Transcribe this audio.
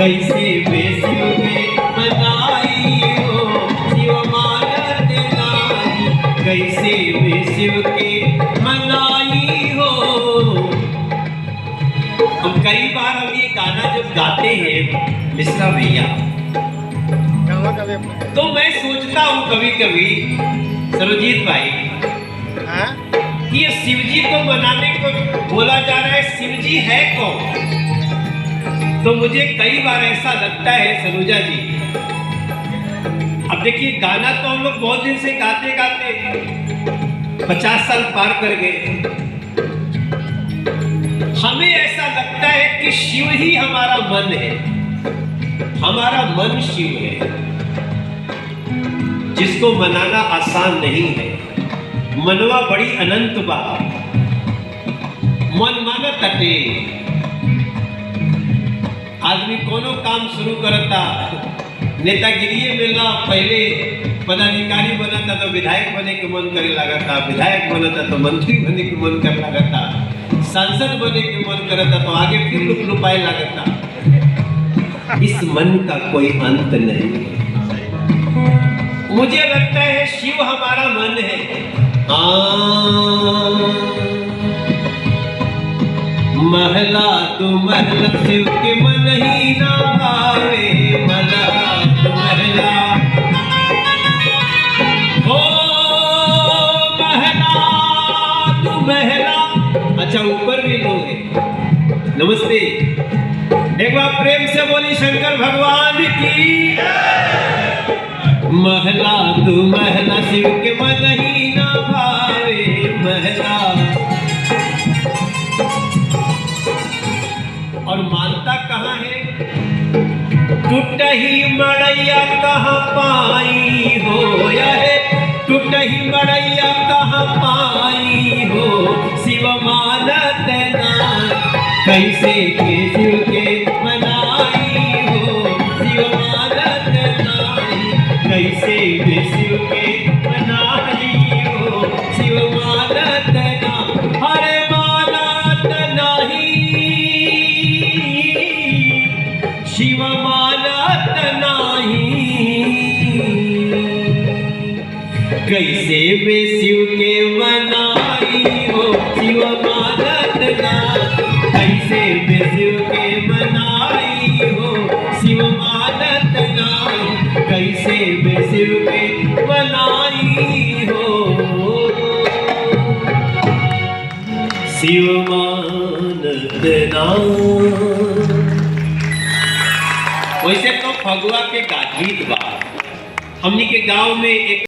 कैसे वे शिव के मनाई हो शिव मानत नाई, कैसे वे शिव के मनाई हो। हम कई बार हम ये गाना जब गाते हैं मिश्रा भैया, तो मैं सोचता हूँ कभी कभी सर्वजीत भाई कि ये शिवजी को मनाने को बोला जा रहा है, शिवजी है कौन? तो मुझे कई बार ऐसा लगता है सनुजा जी, अब देखिए गाना तो हम लोग बहुत दिन से गाते गाते 50 साल पार कर गए, हमें ऐसा लगता है कि शिव ही हमारा मन है, हमारा मन शिव है, जिसको मनाना आसान नहीं है। मनवा बड़ी अनंत बात, मन माना तटे। आदमी कोनो काम शुरू करता, नेतागिरी मिलना, पहले पदाधिकारी बना था तो विधायक बने के मन करे लगा था, विधायक बना था तो मंत्री बने के मन करे लगा था, सांसद बने के मन करता तो आगे फिर लुक लुपाए लगा था। इस मन का कोई अंत नहीं है। मुझे लगता है शिव हमारा मन है। महला तू महला शिव के मन ही ना भावे, महला तू महला, हो महला तू महला। अच्छा ऊपर भी लोग हैं। नमस्ते, एक बार प्रेम से बोली शंकर भगवान की। महला तू महला शिव के मन ही ना भावे, महला। और मानता कहाँ है? टूटही मड़ैया कहाँ पाई हो, यह टूटही मड़ैया कहाँ पाई हो शिव मानत नाई, कैसे के शिव के मनाई हो शिव मानत नाई, कैसे वे शिव के मनाई हो शिव मानत नाई। हरे मानत नहीं शिव मानत नहीं, कैसे वे शिव के मनाई हो शिव मानत नाई, कैसे वे शिव के मनाई हो शिव मानत नाई, कैसे वे शिव के मनाई हो शिव मानत नाई। वैसे तो फगुआ के गीत बा, हमनी के गांव में एक